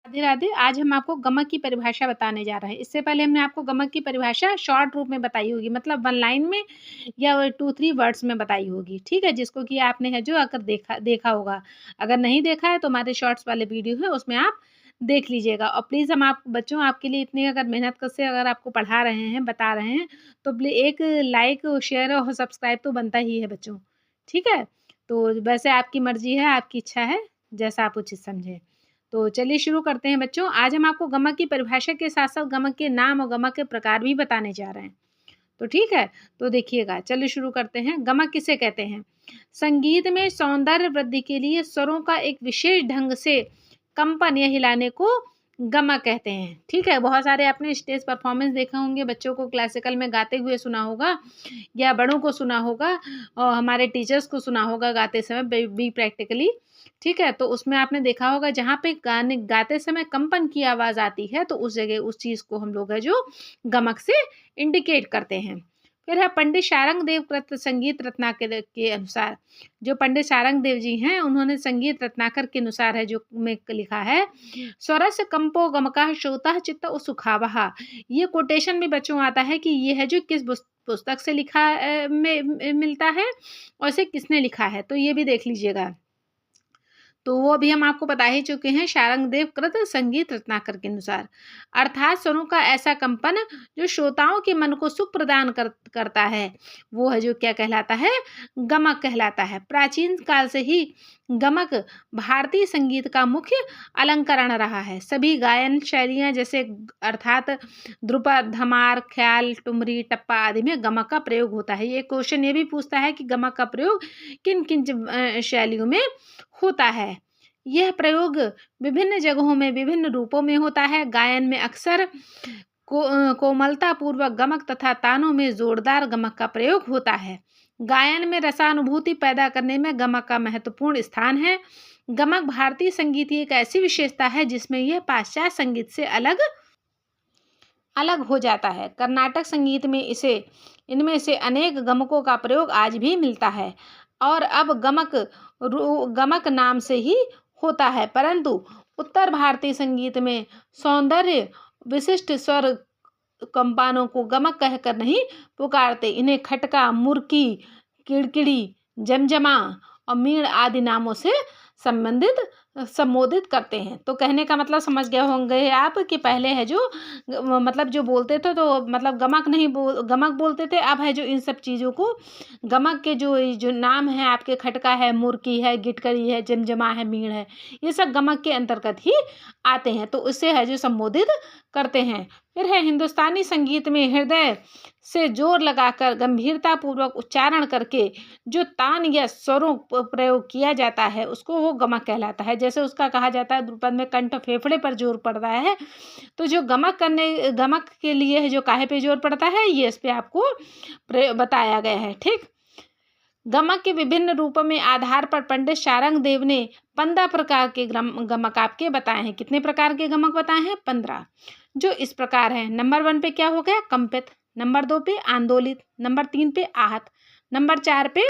राधे राधे। आज हम आपको गमक की परिभाषा बताने जा रहे हैं। इससे पहले हमने आपको गमक की परिभाषा शॉर्ट रूप में बताई होगी, मतलब 1 लाइन में या 2-3 वर्ड्स में बताई होगी, ठीक है? जिसको कि आपने है जो अगर देखा होगा। अगर नहीं देखा है तो हमारे शॉर्ट्स वाले वीडियो है उसमें आप देख लीजिएगा। और प्लीज़ हम आप बच्चों आपके लिए इतनी अगर मेहनत कर से अगर आपको पढ़ा रहे हैं, बता रहे हैं, तो एक लाइक, शेयर और सब्सक्राइब तो बनता ही है बच्चों, ठीक है? तो वैसे आपकी मर्ज़ी है, आपकी इच्छा है, जैसा आप उचित समझें। तो चलिए शुरू करते हैं बच्चों। आज हम आपको गमक की परिभाषा के साथ-साथ गमक के नाम और गमक के प्रकार भी बताने जा रहे हैं। तो ठीक है? तो देखिएगा, चलिए शुरू करते हैं। गमक किसे कहते हैं? संगीत में सौंदर्य वृद्धि के लिए स्वरों का एक विशेष ढंग से कंपन या हिलाने को गमक कहते हैं। ठीक है? बहुत सारे आपने स्टेज परफॉर्मेंस देखे होंगे, बच्चों को क्लासिकल में गाते हुए सुना होगा या बड़ों को सुना होगा और हमारे टीचर्स को सुना होगा गाते समय बी प्रैक्टिकली। ठीक है? तो उसमें आपने देखा होगा जहाँ पे गाते समय कंपन की आवाज़ आती है तो उस जगह उस चीज़ को हम लोग है जो गमक से इंडिकेट करते हैं। फिर है पंडित शारंग देव कृत संगीत रत्नाकर के अनुसार, जो पंडित शारंग देव जी हैं उन्होंने संगीत रत्नाकर के अनुसार है जो में लिखा है, स्वरस्य कंपो गमकः श्रोतः चित्त सुखावः। ये कोटेशन भी बच्चों आता है कि ये है जो किस पुस्तक से लिखा में मिलता है और इसे किसने लिखा है, तो ये भी देख लीजिएगा। तो वो अभी हम आपको बता ही चुके हैं, शारंगदेव कृत संगीत रत्नाकर के अनुसार। अर्थात स्वरों का ऐसा कंपन जो श्रोताओं के मन को सुख प्रदान करता है, वो है जो क्या कहलाता है? गमक कहलाता है। प्राचीन काल से ही गमक भारतीय संगीत का मुख्य अलंकरण रहा है। सभी गायन शैलियाँ जैसे अर्थात ध्रुपद, धमार, ख्याल, ठुमरी, टप्पा आदि में गमक का प्रयोग होता है। ये क्वेश्चन ये भी पूछता है कि गमक का प्रयोग किन-किन शैलियों में होता है। यह प्रयोग विभिन्न जगहों में विभिन्न रूपों में होता है। गायन में अक्सर कोमलता पूर्वक गमक तथा तानों में जोरदार गमक का प्रयोग होता है। गायन में रसानुभूति पैदा करने में गमक का महत्वपूर्ण स्थान है। गमक भारतीय संगीत की एक ऐसी विशेषता है जिसमें यह पाश्चात्य संगीत से अलग हो जाता है। कर्नाटक संगीत में इनमें से अनेक गमकों का प्रयोग आज भी मिलता है और अब गमक नाम से ही होता है, परंतु उत्तर भारतीय संगीत में सौंदर्य विशिष्ट स्वर कंपानों को गमक कहकर नहीं पुकारते। इन्हें खटका, मुर्की, किड़किड़ी, जमजमा और मीण आदि नामों से संबोधित करते हैं। तो कहने का मतलब समझ गए होंगे आप कि पहले है जो मतलब जो बोलते थे तो मतलब गमक बोलते थे। अब है जो इन सब चीज़ों को गमक के जो नाम है आपके, खटका है, मुर्की है, गिटकरी है, जमजमा है, मीण है, ये सब गमक के अंतर्गत ही आते हैं, तो उससे है जो संबोधित करते हैं। फिर है हिंदुस्तानी संगीत में हृदय से जोर लगाकर गंभीरता पूर्वक उच्चारण करके जो तान या स्वरों प्रयोग किया जाता है उसको वो गमक कहलाता है। जैसे उसका कहा जाता है ध्रुपद में कंठ फेफड़े पर जोर पड़ रहा है, तो जो गमक के लिए है जो काहे पे जोर पड़ता है, ये इस पे आपको बताया गया है। ठीक, गमक के विभिन्न रूपों में आधार पर पंडित शारंग देव ने 15 प्रकार के गमक आपके बताए हैं। कितने प्रकार के गमक बताए हैं? 15, जो इस प्रकार हैं। नंबर 1 पे क्या हो गया? कंपित। नंबर 2 पे आंदोलित। नंबर 3 पे आहत। नंबर 4 पे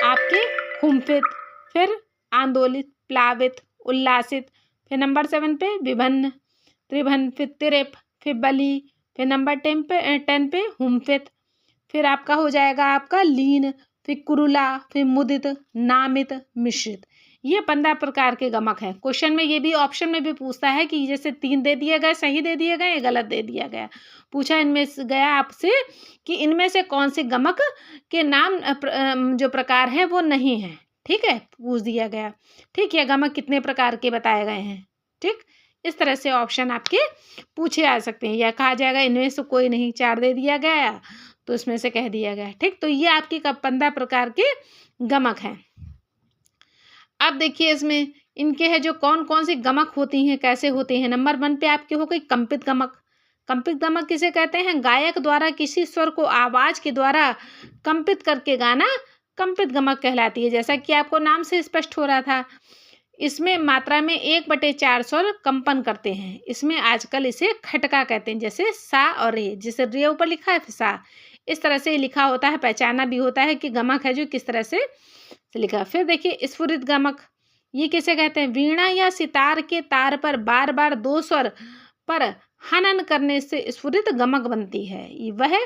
आपके हुम्फित। फिर आंदोलित, प्लावित, उल्लासित। फिर नंबर 7 पे विभन्न, त्रिभन्न, फिर तिरप, फिर बली। फिर नंबर 10 पे हुम्फित। फिर आपका हो जाएगा आपका लीन, फिर कुरुला, फिर मुदित, नामित, मिश्रित। ये 15 प्रकार के गमक हैं। क्वेश्चन में ये भी ऑप्शन में भी पूछता है कि जैसे 3 दे दिए गए, सही दे दिए गए, गलत दे दिया गया। पूछा इनमें से गया आपसे कि इनमें से कौन से गमक के नाम जो प्रकार हैं वो नहीं है। ठीक है, पूछ दिया गया। ठीक है, गमक कितने प्रकार के बताए गए हैं। ठीक, इस तरह से ऑप्शन आपके पूछे आ सकते हैं, या कहा जाएगा इनमें से कोई नहीं, 4 दे दिया गया तो इसमें से कह दिया गया। ठीक, तो ये आपकी 15 प्रकार के गमक हैं। अब देखिए इसमें इनके है जो कौन कौन सी गमक होती हैं, कैसे होती हैं। नंबर 1 पे आपके हो गई कंपित गमक। कंपित गमक किसे कहते हैं? गायक द्वारा किसी स्वर को आवाज के द्वारा कंपित करके गाना कंपित गमक कहलाती है। जैसा कि आपको नाम से स्पष्ट हो रहा था, इसमें मात्रा में 1/4 स्वर कंपन करते हैं। इसमें आजकल इसे खटका कहते हैं, जैसे सा और रे, जैसे रे ऊपर लिखा है सा, इस तरह से लिखा होता है, पहचाना भी होता है कि गमक है जो किस तरह से लिखा। फिर देखिए स्फुरित गमक, ये किसे कहते हैं? वीणा या सितार के तार पर बार बार दो स्वर पर हनन करने से स्फुरित गमक बनती है। वह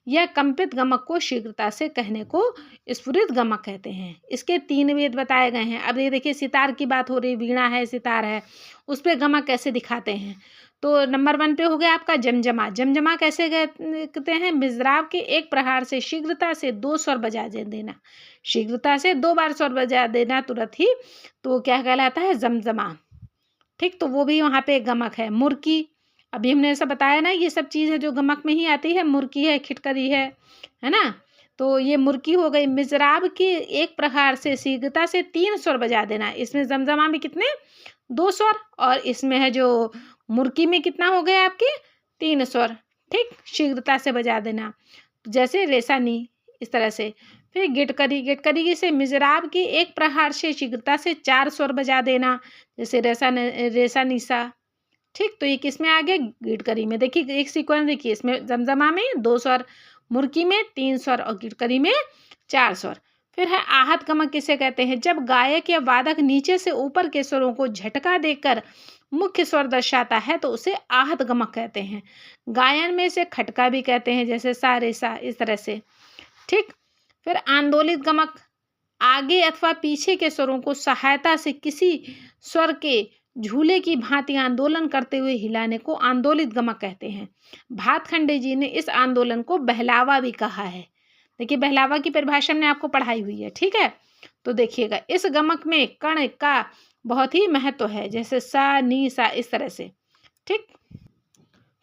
यह कंपित गमक को शीघ्रता से कहने को स्फुरित गमक कहते हैं। इसके 3 भेद बताए गए हैं। अब ये देखिए, सितार की बात हो रही, वीणा है, सितार है, उस पर गमक कैसे दिखाते हैं? तो नंबर 1 पे हो गया आपका जमजमा। जमजमा कैसे कहते हैं? मिज़राब के एक प्रहार से शीघ्रता से 2 स्वर बजा देना, शीघ्रता से 2 बार स्वर बजा देना तुरंत ही, तो क्या कहलाता है? जमजमा। ठीक, तो वो भी वहाँ पे एक गमक है। मुर्की, अभी हमने ऐसा बताया ना, ये सब चीज़ है जो गमक में ही आती है। मुर्की है, खिटकरी है ना? तो ये मुर्की हो गई। मिज़राब के एक प्रहार से शीघ्रता से 3 स्वर बजा देना। इसमें जमजमा में कितने? 2 स्वर, और इसमें है जो मुर्की में कितना हो गया आपके? 3 स्वर। ठीक, शीघ्रता से बजा देना, जैसे रेसानी, इस तरह से। फिर गिटकरी, गिटकरी से मिज़राब के एक प्रहार से शीघ्रता से 4 स्वर बजा देना, जैसे रेसा निसा। ठीक, तो ये किस में आ गया? गिटकरी में। देखिए एक सीक्वेंस देखिए, इसमें जमजमा में 2 स्वर, मुर्की में 3 स्वर और गिटकरी में 4 स्वर। फिर है आहत गमक। किसे कहते हैं? जब गायक या वादक नीचे से ऊपर के स्वरों को झटका देकर मुख्य स्वर दर्शाता है तो उसे आहत गमक कहते हैं। गायन में इसे खटका भी कहते हैं, जैसे सा रे सा, इस तरह से। ठीक, फिर आंदोलित गमक, आगे अथवा पीछे के स्वरों को सहायता से किसी स्वर के झूले की भांति आंदोलन करते हुए हिलाने को आंदोलित गमक कहते हैं। भातखंडे जी ने इस आंदोलन को बहलावा भी कहा है। देखिए, बहलावा की परिभाषा हमने आपको पढ़ाई हुई है। ठीक है, तो देखिएगा, इस गमक में कण का बहुत ही महत्व है, जैसे सा नी सा, इस तरह से। ठीक,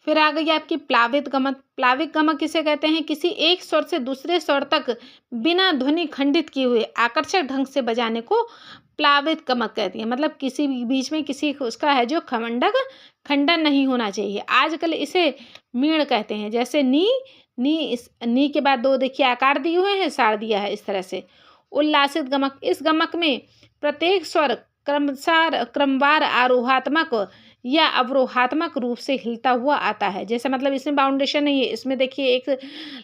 फिर आ गई आपकी प्लावित गमक। प्लावित गमक किसे कहते हैं? किसी एक स्वर से दूसरे स्वर तक बिना ध्वनि खंडित किए हुए आकर्षक ढंग से बजाने को प्लावित गमक कहती है। मतलब किसी भी बीच में किसी उसका है जो खंडन नहीं होना चाहिए। आजकल इसे मीण कहते हैं, जैसे नी नी, इस नी के बाद 2 देखिए आकार दिए हुए हैं, सार दिया है, इस तरह से। उल्लासित गमक, इस गमक में प्रत्येक स्वर क्रमवार आरोहात्मक या अवरोहात्मक रूप से हिलता हुआ आता है। जैसे मतलब इसमें बाउंडेशन नहीं है, इसमें देखिए एक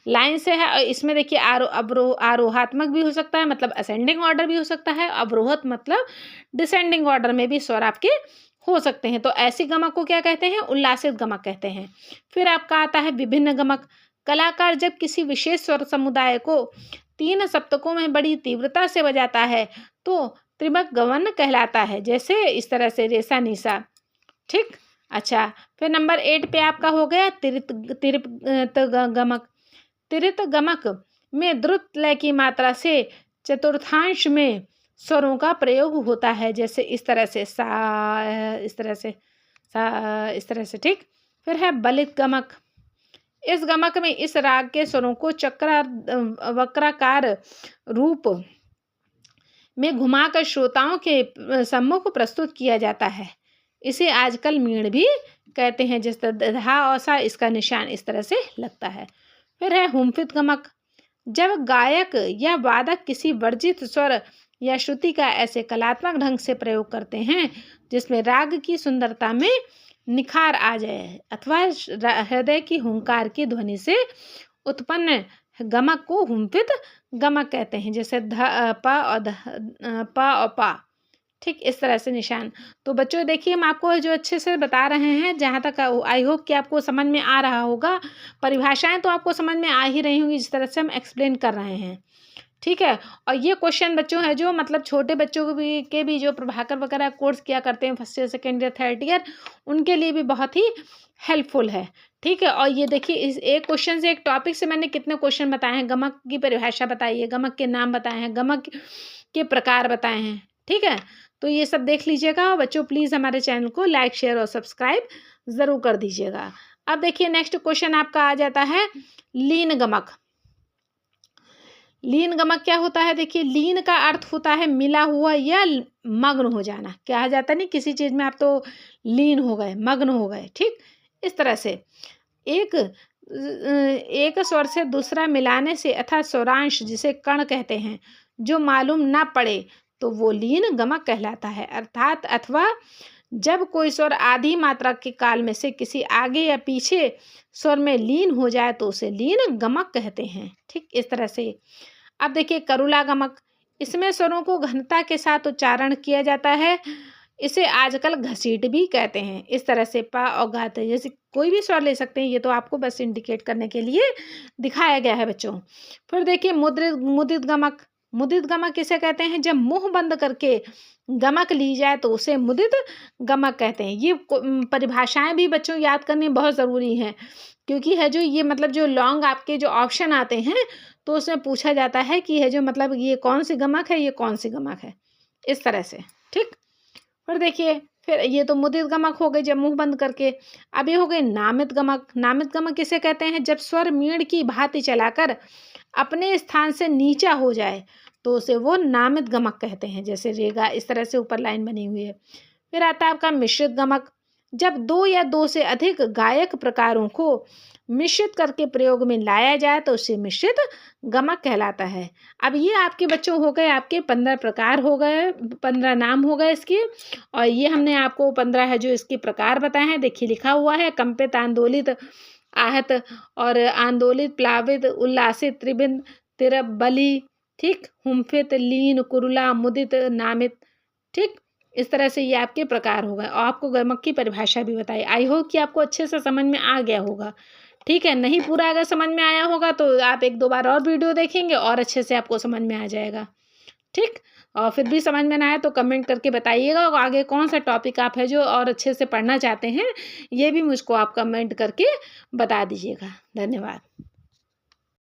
लाइन से है, और इसमें देखिए आरोहात्मक भी हो सकता है, मतलब असेंडिंग ऑर्डर भी हो सकता है, अवरोहत मतलब डिसेंडिंग ऑर्डर में भी स्वर आपके हो सकते हैं। तो ऐसी गमक को क्या कहते हैं? उल्लासित गमक कहते हैं। फिर आपका आता है विभिन्न गमक। कलाकार जब किसी विशेष स्वर समुदाय को 3 सप्तकों में बड़ी तीव्रता से बजाता है तो त्रिमक गमन कहलाता है, जैसे इस तरह से रेसा निशा। ठीक, अच्छा, फिर नंबर 8 पे आपका हो गया तिरित गमक। तिरित गमक में द्रुत लय की मात्रा से चतुर्थांश में स्वरों का प्रयोग होता है, जैसे इस तरह से सा, इस तरह से सा, इस तरह से। ठीक, फिर है बलित गमक। इस गमक में इस राग के स्वरों को वक्राकार रूप में घुमाकर श्रोताओं के सम्मुख प्रस्तुत किया जाता है। इसे आजकल मीण भी कहते हैं, जिस तरह धा और सा इसका निशान इस तरह से लगता है। फिर है हुम्फित गमक। जब गायक या वादक किसी वर्जित स्वर या श्रुति का ऐसे कलात्मक ढंग से प्रयोग करते हैं जिसमें राग की सुंदरता में निखार आ जाए अथवा हृदय की हुंकार की ध्वनि से उत्पन्न गमक को हुम्फित गमक कहते हैं, जैसे ध प और पा। ठीक, इस तरह से निशान। तो बच्चों देखिए, हम आपको जो अच्छे से बता रहे हैं, जहाँ तक आई होप कि आपको समझ में आ रहा होगा। परिभाषाएं तो आपको समझ में आ ही रही होंगी जिस तरह से हम एक्सप्लेन कर रहे हैं। ठीक है, और ये क्वेश्चन बच्चों है जो मतलब छोटे बच्चों के भी जो प्रभाकर वगैरह कोर्स किया करते हैं, first year, second year, third year, उनके लिए भी बहुत ही हेल्पफुल है। ठीक है, और ये देखिए, इस एक क्वेश्चन से, एक टॉपिक से मैंने कितने क्वेश्चन बताए हैं। गमक की परिभाषा बताई है, गमक के नाम बताए हैं, गमक के प्रकार बताए हैं। ठीक है, तो ये सब देख लीजिएगा बच्चों। प्लीज़ हमारे चैनल को लाइक, शेयर और सब्सक्राइब ज़रूर कर दीजिएगा। अब देखिए, नेक्स्ट क्वेश्चन आपका आ जाता है लीन गमक। लीन गमक क्या होता है? देखिए, लीन का अर्थ होता है मिला हुआ या मग्न हो जाना। कहा जाता नहीं, किसी चीज़ में आप तो लीन हो गए, मग्न हो गए। ठीक, इस तरह से एक स्वर से दूसरा मिलाने से अर्थात स्वरांश, जिसे कण कहते हैं, जो मालूम ना पड़े तो वो लीन गमक कहलाता है। अर्थात अथवा जब कोई स्वर आधी मात्रा के काल में से किसी आगे या पीछे स्वर में लीन हो जाए तो उसे लीन गमक कहते हैं। ठीक, इस तरह से। अब देखिए करुला गमक। इसमें स्वरों को घनता के साथ उच्चारण किया जाता है। इसे आजकल घसीट भी कहते हैं। इस तरह से पा और गात जैसे कोई भी स्वर ले सकते हैं, ये तो आपको बस इंडिकेट करने के लिए दिखाया गया है बच्चों। फिर देखिए मुद्रित गमक। मुद्रित गमक किसे कहते हैं? जब मुंह बंद करके गमक ली जाए तो उसे मुद्रित गमक कहते हैं। ये परिभाषाएं भी बच्चों याद करनी बहुत ज़रूरी हैं, क्योंकि है जो ये मतलब जो लॉन्ग आपके जो ऑप्शन आते हैं तो उसमें पूछा जाता है कि है जो मतलब ये कौन सी गमक है, ये कौन सी गमक है, इस तरह से। ठीक। फिर देखिए, फिर ये तो मुदित गमक हो गई जब मुंह बंद करके। अब ये हो गई नामित गमक। नामित गमक किसे कहते हैं? जब स्वर मीण की भांति चलाकर अपने स्थान से नीचा हो जाए तो उसे वो नामित गमक कहते हैं। जैसे रेगा, इस तरह से ऊपर लाइन बनी हुई है। फिर आता है आपका मिश्रित गमक। जब दो या दो से अधिक गायक प्रकारों को मिश्रित करके प्रयोग में लाया जाए तो उसे मिश्रित गमक कहलाता है। अब ये आपके बच्चों हो गए, आपके 15 प्रकार हो गए, 15 नाम हो गए इसके। और ये हमने आपको 15 है जो इसके प्रकार बताए हैं। देखिए लिखा हुआ है, कंपित, आंदोलित, आहत और आंदोलित, प्लावित, उल्लासित, त्रिबिंद, तिरबली, ठीक, हुम्फित, लीन, कुरुला, मुदित, नामित। ठीक। इस तरह से ये आपके प्रकार हो गए और आपको गमक की परिभाषा भी बताई। आई होप कि आपको अच्छे से समझ में आ गया होगा। ठीक है, नहीं पूरा अगर समझ में आया होगा तो आप 1-2 बार और वीडियो देखेंगे और अच्छे से आपको समझ में आ जाएगा। ठीक। और फिर भी समझ में ना आए तो कमेंट करके बताइएगा, और आगे कौन सा टॉपिक आप है जो और अच्छे से पढ़ना चाहते हैं, ये भी मुझको आप कमेंट करके बता दीजिएगा। धन्यवाद।